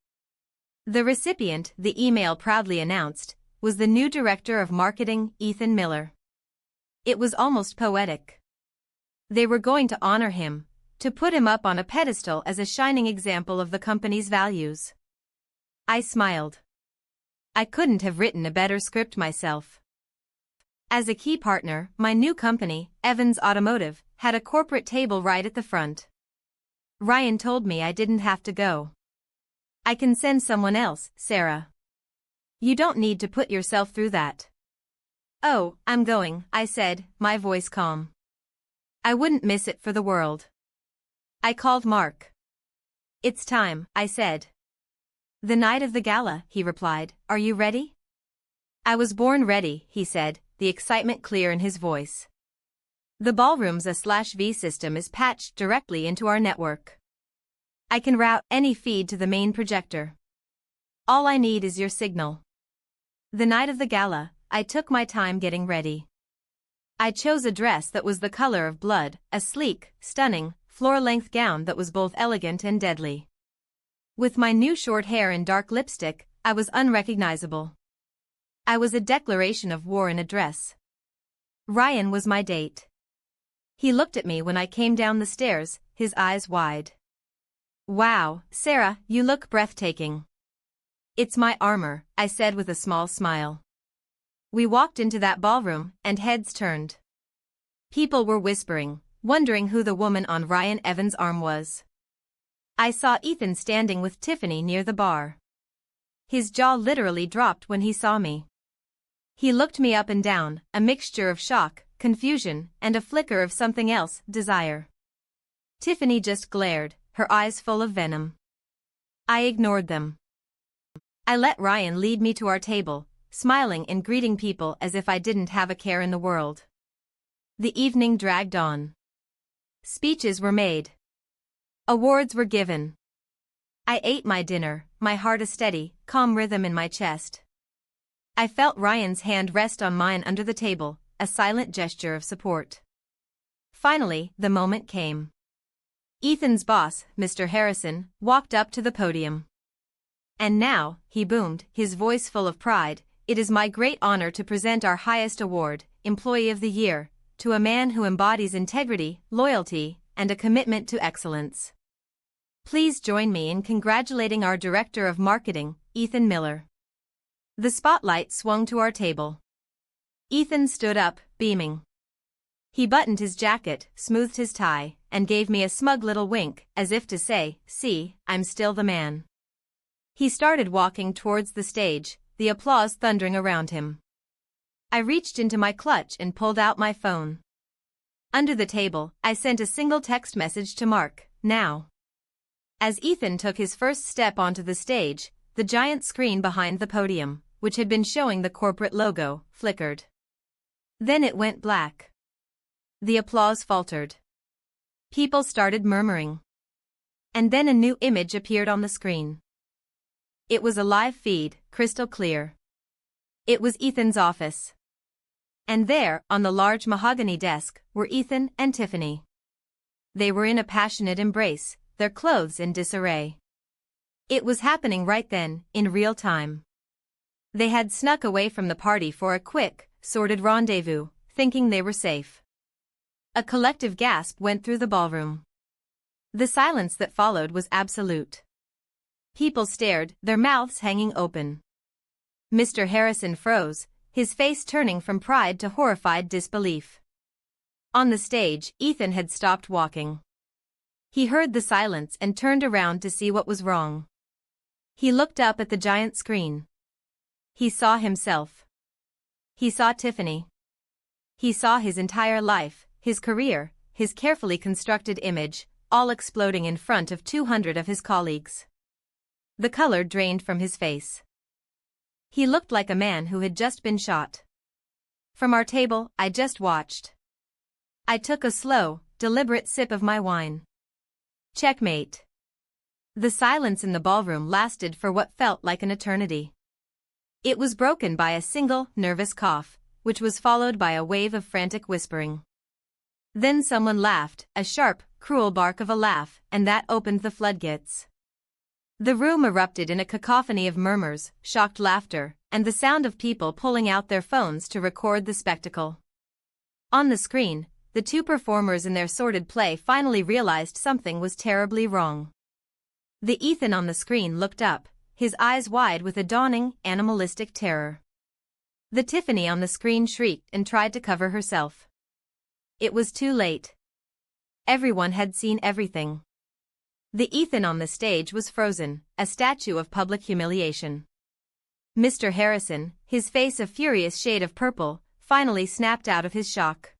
The recipient, the email proudly announced, was the new Director of Marketing, Ethan Miller. It was almost poetic. They were going to honor him, to put him up on a pedestal as a shining example of the company's values. I smiled. I couldn't have written a better script myself. As a key partner, my new company, Evans Automotive, had a corporate table right at the front. Ryan told me I didn't have to go. I can send someone else, Sarah. You don't need to put yourself through that. Oh, I'm going, I said, my voice calm. I wouldn't miss it for the world. I called Mark. It's time, I said. The night of the gala, he replied, are you ready? I was born ready, he said, the excitement clear in his voice. The ballroom's A/V system is patched directly into our network. I can route any feed to the main projector. All I need is your signal. The night of the gala, I took my time getting ready. I chose a dress that was the color of blood, a sleek, stunning, floor-length gown that was both elegant and deadly. With my new short hair and dark lipstick, I was unrecognizable. I was a declaration of war in a dress. Ryan was my date. He looked at me when I came down the stairs, his eyes wide. Wow, Sarah, you look breathtaking. It's my armor, I said with a small smile. We walked into that ballroom, and heads turned. People were whispering, wondering who the woman on Ryan Evans' arm was. I saw Ethan standing with Tiffany near the bar. His jaw literally dropped when he saw me. He looked me up and down, a mixture of shock, confusion, and a flicker of something else, desire. Tiffany just glared, her eyes full of venom. I ignored them. I let Ryan lead me to our table, smiling and greeting people as if I didn't have a care in the world. The evening dragged on. Speeches were made. Awards were given. I ate my dinner, my heart a steady, calm rhythm in my chest. I felt Ryan's hand rest on mine under the table, a silent gesture of support. Finally, the moment came. Ethan's boss, Mr. Harrison, walked up to the podium. And now, he boomed, his voice full of pride, it is my great honor to present our highest award, Employee of the Year, to a man who embodies integrity, loyalty, and a commitment to excellence. Please join me in congratulating our Director of Marketing, Ethan Miller. The spotlight swung to our table. Ethan stood up, beaming. He buttoned his jacket, smoothed his tie, and gave me a smug little wink, as if to say, see, I'm still the man. He started walking towards the stage, the applause thundering around him. I reached into my clutch and pulled out my phone. Under the table, I sent a single text message to Mark, now. As Ethan took his first step onto the stage, the giant screen behind the podium, which had been showing the corporate logo, flickered. Then it went black. The applause faltered. People started murmuring. And then a new image appeared on the screen. It was a live feed, crystal clear. It was Ethan's office. And there, on the large mahogany desk, were Ethan and Tiffany. They were in a passionate embrace, their clothes in disarray. It was happening right then, in real time. They had snuck away from the party for a quick, sordid rendezvous, thinking they were safe. A collective gasp went through the ballroom. The silence that followed was absolute. People stared, their mouths hanging open. Mr. Harrison froze, his face turning from pride to horrified disbelief. On the stage, Ethan had stopped walking. He heard the silence and turned around to see what was wrong. He looked up at the giant screen. He saw himself. He saw Tiffany. He saw his entire life, his career, his carefully constructed image, all exploding in front of 200 of his colleagues. The color drained from his face. He looked like a man who had just been shot. From our table, I just watched. I took a slow, deliberate sip of my wine. Checkmate. The silence in the ballroom lasted for what felt like an eternity. It was broken by a single, nervous cough, which was followed by a wave of frantic whispering. Then someone laughed, a sharp, cruel bark of a laugh, and that opened the floodgates. The room erupted in a cacophony of murmurs, shocked laughter, and the sound of people pulling out their phones to record the spectacle. On the screen, the two performers in their sordid play finally realized something was terribly wrong. The Ethan on the screen looked up, his eyes wide with a dawning, animalistic terror. The Tiffany on the screen shrieked and tried to cover herself. It was too late. Everyone had seen everything. The Ethan on the stage was frozen, a statue of public humiliation. Mr. Harrison, his face a furious shade of purple, finally snapped out of his shock.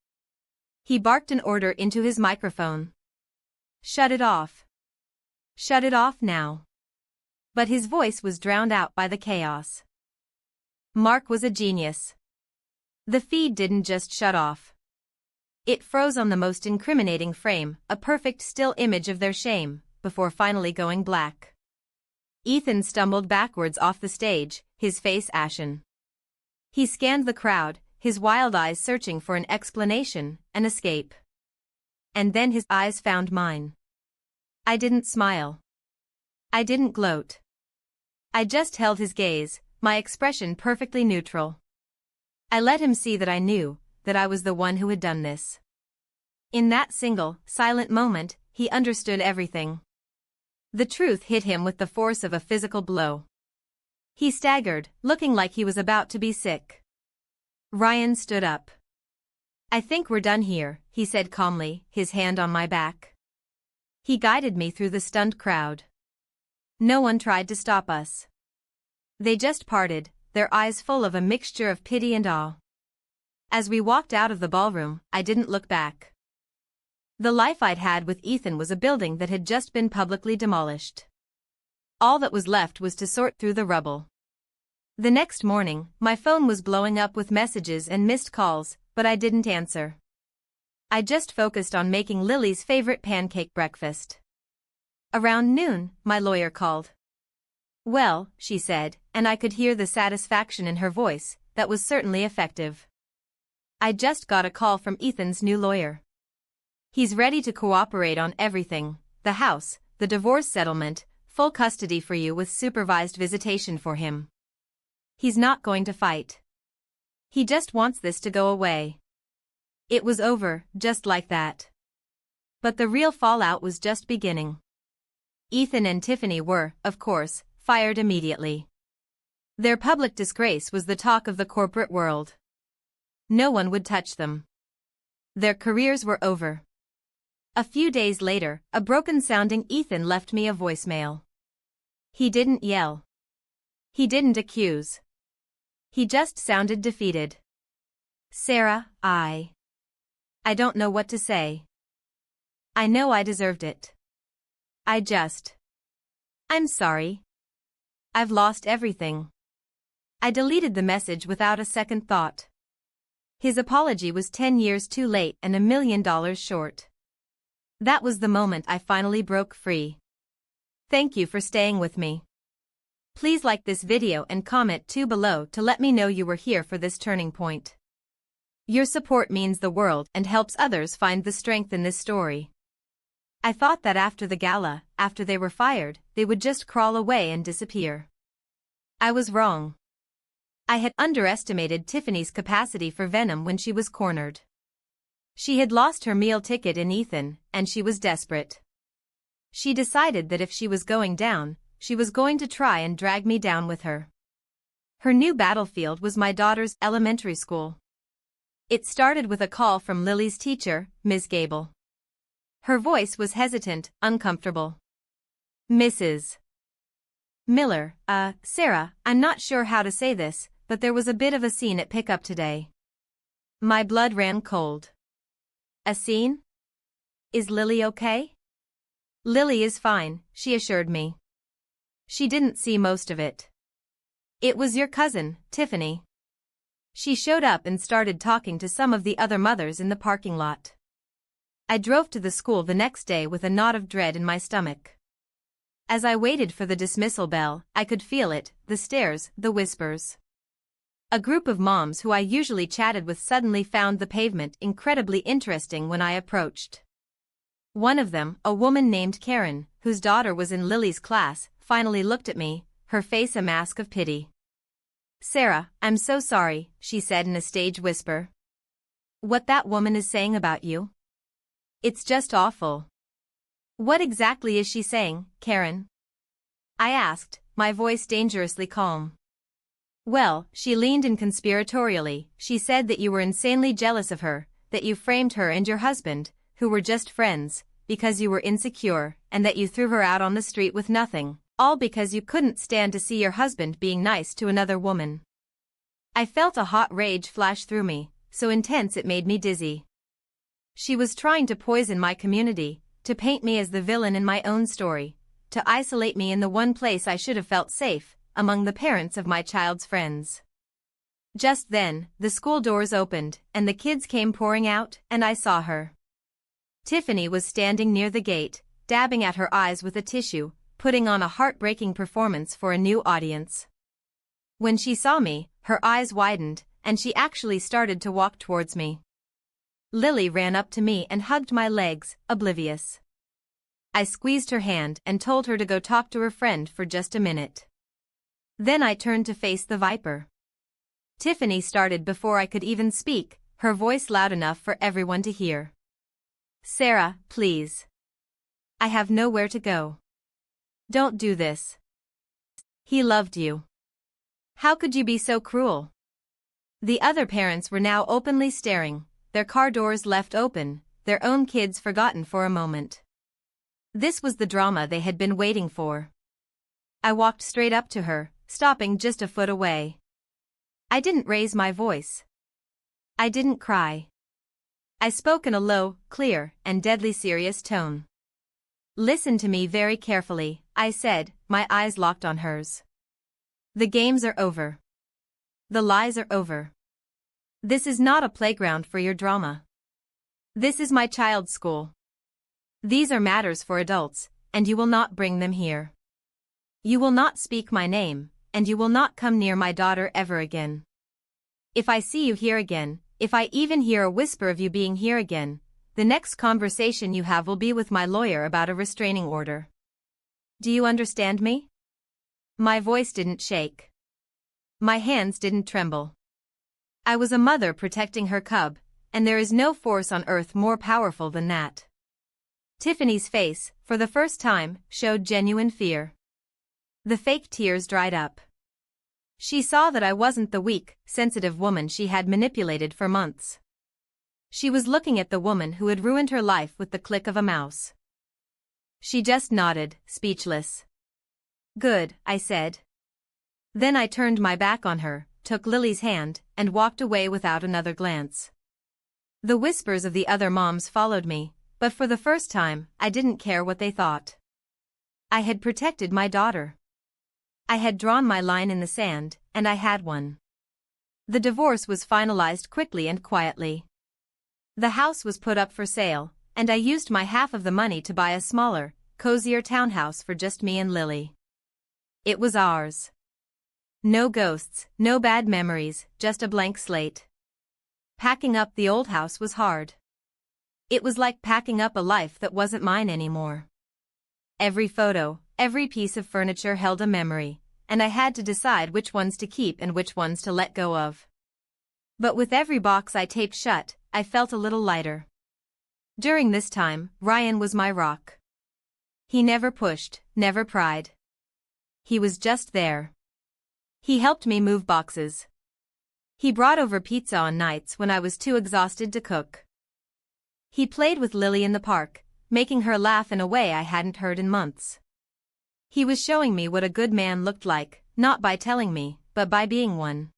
He barked an order into his microphone. "Shut it off. Shut it off now." But his voice was drowned out by the chaos. Mark was a genius. The feed didn't just shut off. It froze on the most incriminating frame, a perfect still image of their shame, before finally going black. Ethan stumbled backwards off the stage, his face ashen. He scanned the crowd, his wild eyes searching for an explanation, an escape. And then his eyes found mine. I didn't smile. I didn't gloat. I just held his gaze, my expression perfectly neutral. I let him see that I knew, that I was the one who had done this. In that single, silent moment, he understood everything. The truth hit him with the force of a physical blow. He staggered, looking like he was about to be sick. Ryan stood up. "I think we're done here," he said calmly, his hand on my back. He guided me through the stunned crowd. No one tried to stop us. They just parted, their eyes full of a mixture of pity and awe. As we walked out of the ballroom, I didn't look back. The life I'd had with Ethan was a building that had just been publicly demolished. All that was left was to sort through the rubble. The next morning, my phone was blowing up with messages and missed calls, but I didn't answer. I just focused on making Lily's favorite pancake breakfast. Around noon, my lawyer called. "Well," she said, and I could hear the satisfaction in her voice, that was certainly effective. "I just got a call from Ethan's new lawyer. He's ready to cooperate on everything, the house, the divorce settlement, full custody for you with supervised visitation for him. He's not going to fight. He just wants this to go away." It was over, just like that. But the real fallout was just beginning. Ethan and Tiffany were, of course, fired immediately. Their public disgrace was the talk of the corporate world. No one would touch them. Their careers were over. A few days later, a broken-sounding Ethan left me a voicemail. He didn't yell. He didn't accuse. He just sounded defeated. "Sarah, I don't know what to say. I know I deserved it. I'm sorry. I've lost everything." I deleted the message without a second thought. His apology was 10 years too late and $1 million short. That was the moment I finally broke free. Thank you for staying with me. Please like this video and comment too below to let me know you were here for this turning point. Your support means the world and helps others find the strength in this story. I thought that after the gala, after they were fired, they would just crawl away and disappear. I was wrong. I had underestimated Tiffany's capacity for venom when she was cornered. She had lost her meal ticket in Ethan, and she was desperate. She decided that if she was going down, she was going to try and drag me down with her. Her new battlefield was my daughter's elementary school. It started with a call from Lily's teacher, Ms. Gable. Her voice was hesitant, uncomfortable. "Mrs. Miller, Sarah, I'm not sure how to say this, but there was a bit of a scene at pickup today." My blood ran cold. "A scene? Is Lily okay?" "Lily is fine," she assured me. "She didn't see most of it. It was your cousin, Tiffany. She showed up and started talking to some of the other mothers in the parking lot." I drove to the school the next day with a knot of dread in my stomach. As I waited for the dismissal bell, I could feel it, the stares, the whispers. A group of moms who I usually chatted with suddenly found the pavement incredibly interesting when I approached. One of them, a woman named Karen, whose daughter was in Lily's class, finally looked at me, her face a mask of pity. "Sarah, I'm so sorry," she said in a stage whisper. "What that woman is saying about you? It's just awful." "What exactly is she saying, Karen?" I asked, my voice dangerously calm. "Well," she leaned in conspiratorially, "she said that you were insanely jealous of her, that you framed her and your husband, who were just friends, because you were insecure, and that you threw her out on the street with nothing, all because you couldn't stand to see your husband being nice to another woman. I felt a hot rage flash through me, so intense it made me dizzy. She was trying to poison my community, to paint me as the villain in my own story, to isolate me in the one place I should have felt safe, among the parents of my child's friends. Just then, the school doors opened, and the kids came pouring out, and I saw her. Tiffany was standing near the gate, dabbing at her eyes with a tissue, putting on a heartbreaking performance for a new audience. When she saw me, her eyes widened, and she actually started to walk towards me. Lily ran up to me and hugged my legs, oblivious. I squeezed her hand and told her to go talk to her friend for just a minute. Then I turned to face the viper. Tiffany started before I could even speak, her voice loud enough for everyone to hear. "Sarah, please. I have nowhere to go. Don't do this. He loved you. How could you be so cruel?" The other parents were now openly staring, their car doors left open, their own kids forgotten for a moment. This was the drama they had been waiting for. I walked straight up to her, stopping just a foot away. I didn't raise my voice. I didn't cry. I spoke in a low, clear, and deadly serious tone. "Listen to me very carefully," I said, my eyes locked on hers. "The games are over. The lies are over. This is not a playground for your drama. This is my child's school. These are matters for adults, and you will not bring them here. You will not speak my name, and you will not come near my daughter ever again. If I see you here again, if I even hear a whisper of you being here again, the next conversation you have will be with my lawyer about a restraining order. Do you understand me?" My voice didn't shake. My hands didn't tremble. I was a mother protecting her cub, and there is no force on earth more powerful than that. Tiffany's face, for the first time, showed genuine fear. The fake tears dried up. She saw that I wasn't the weak, sensitive woman she had manipulated for months. She was looking at the woman who had ruined her life with the click of a mouse. She just nodded, speechless. "Good," I said. Then I turned my back on her, took Lily's hand, and walked away without another glance. The whispers of the other moms followed me, but for the first time, I didn't care what they thought. I had protected my daughter. I had drawn my line in the sand, and I had won. The divorce was finalized quickly and quietly. The house was put up for sale, and I used my half of the money to buy a smaller, cozier townhouse for just me and Lily. It was ours. No ghosts, no bad memories, just a blank slate. Packing up the old house was hard. It was like packing up a life that wasn't mine anymore. Every photo, every piece of furniture held a memory, and I had to decide which ones to keep and which ones to let go of. But with every box I taped shut, I felt a little lighter. During this time, Ryan was my rock. He never pushed, never pried. He was just there. He helped me move boxes. He brought over pizza on nights when I was too exhausted to cook. He played with Lily in the park, making her laugh in a way I hadn't heard in months. He was showing me what a good man looked like, not by telling me, but by being one.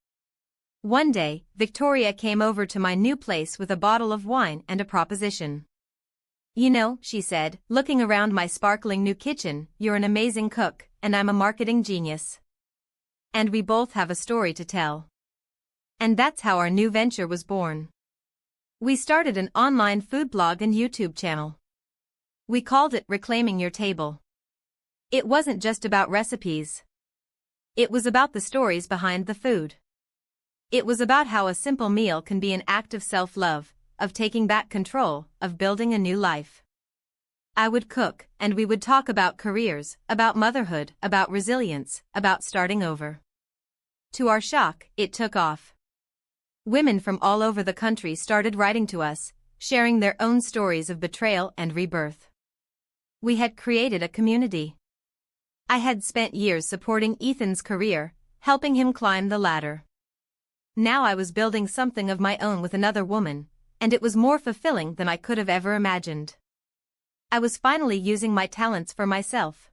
One day, Victoria came over to my new place with a bottle of wine and a proposition. "You know," she said, looking around my sparkling new kitchen, "you're an amazing cook, and I'm a marketing genius. And we both have a story to tell." And that's how our new venture was born. We started an online food blog and YouTube channel. We called it Reclaiming Your Table. It wasn't just about recipes. It was about the stories behind the food. It was about how a simple meal can be an act of self-love, of taking back control, of building a new life. I would cook, and we would talk about careers, about motherhood, about resilience, about starting over. To our shock, it took off. Women from all over the country started writing to us, sharing their own stories of betrayal and rebirth. We had created a community. I had spent years supporting Ethan's career, helping him climb the ladder. Now I was building something of my own with another woman, and it was more fulfilling than I could have ever imagined. I was finally using my talents for myself.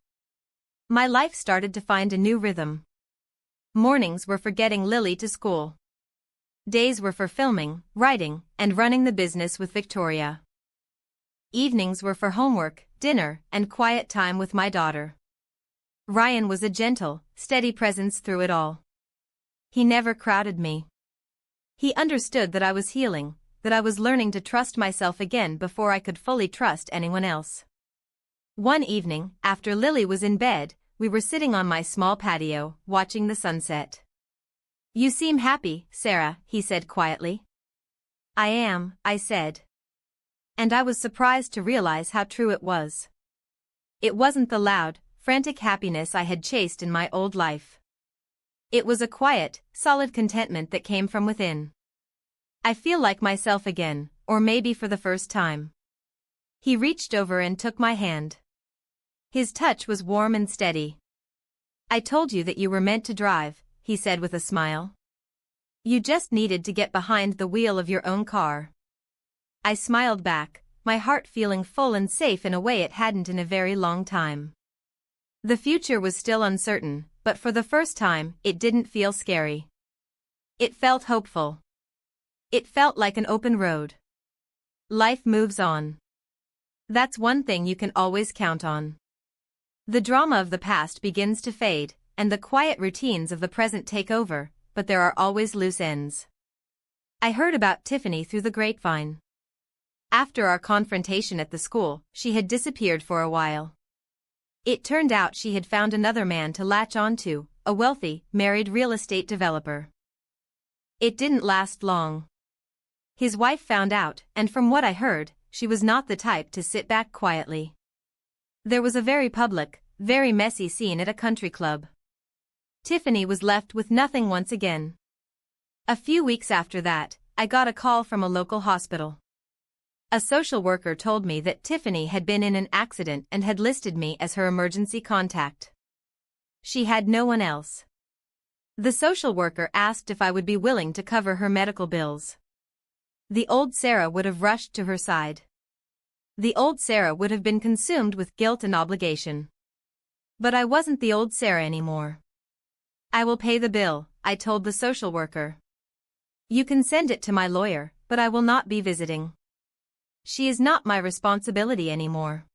My life started to find a new rhythm. Mornings were for getting Lily to school. Days were for filming, writing, and running the business with Victoria. Evenings were for homework, dinner, and quiet time with my daughter. Ryan was a gentle, steady presence through it all. He never crowded me. He understood that I was healing, that I was learning to trust myself again before I could fully trust anyone else. One evening, after Lily was in bed, we were sitting on my small patio, watching the sunset. "You seem happy, Sarah," he said quietly. "I am," I said. And I was surprised to realize how true it was. It wasn't the loud, frantic happiness I had chased in my old life. It was a quiet, solid contentment that came from within. "I feel like myself again, or maybe for the first time." He reached over and took my hand. His touch was warm and steady. "I told you that you were meant to drive," he said with a smile. "You just needed to get behind the wheel of your own car." I smiled back, my heart feeling full and safe in a way it hadn't in a very long time. The future was still uncertain, but for the first time, it didn't feel scary. It felt hopeful. It felt like an open road. Life moves on. That's one thing you can always count on. The drama of the past begins to fade, and the quiet routines of the present take over, but there are always loose ends. I heard about Tiffany through the grapevine. After our confrontation at the school, she had disappeared for a while. It turned out she had found another man to latch onto, a wealthy, married real estate developer. It didn't last long. His wife found out, and from what I heard, she was not the type to sit back quietly. There was a very public, very messy scene at a country club. Tiffany was left with nothing once again. A few weeks after that, I got a call from a local hospital. A social worker told me that Tiffany had been in an accident and had listed me as her emergency contact. She had no one else. The social worker asked if I would be willing to cover her medical bills. The old Sarah would have rushed to her side. The old Sarah would have been consumed with guilt and obligation. But I wasn't the old Sarah anymore. "I will pay the bill," I told the social worker. "You can send it to my lawyer, but I will not be visiting. She is not my responsibility anymore."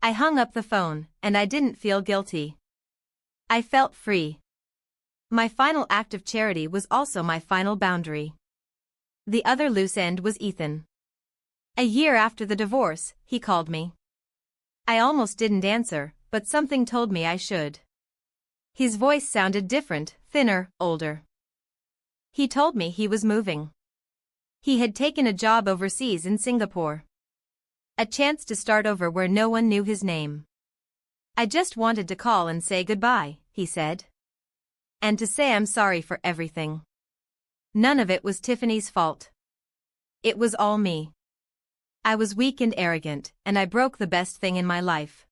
I hung up the phone, and I didn't feel guilty. I felt free. My final act of charity was also my final boundary. The other loose end was Ethan. A year after the divorce, he called me. I almost didn't answer, but something told me I should. His voice sounded different, thinner, older. He told me he was moving. He had taken a job overseas in Singapore. A chance to start over where no one knew his name. "I just wanted to call and say goodbye," he said. "And to say I'm sorry for everything. None of it was Tiffany's fault. It was all me. I was weak and arrogant, and I broke the best thing in my life."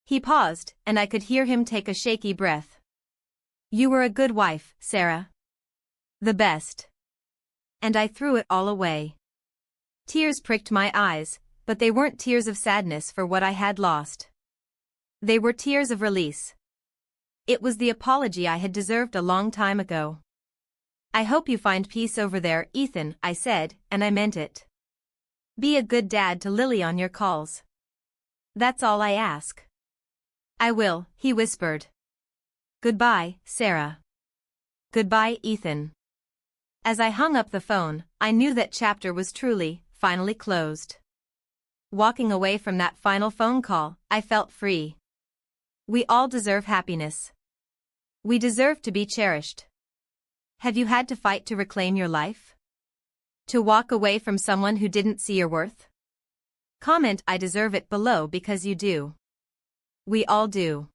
He paused, and I could hear him take a shaky breath. "You were a good wife, Sarah. The best." And I threw it all away. Tears pricked my eyes, but they weren't tears of sadness for what I had lost. They were tears of release. It was the apology I had deserved a long time ago. "I hope you find peace over there, Ethan," I said, and I meant it. "Be a good dad to Lily on your calls. That's all I ask." "I will," he whispered. "Goodbye, Sarah." "Goodbye, Ethan." As I hung up the phone, I knew that chapter was truly, finally closed. Walking away from that final phone call, I felt free. We all deserve happiness. We deserve to be cherished. Have you had to fight to reclaim your life? To walk away from someone who didn't see your worth? Comment "I deserve it" below because you do. We all do.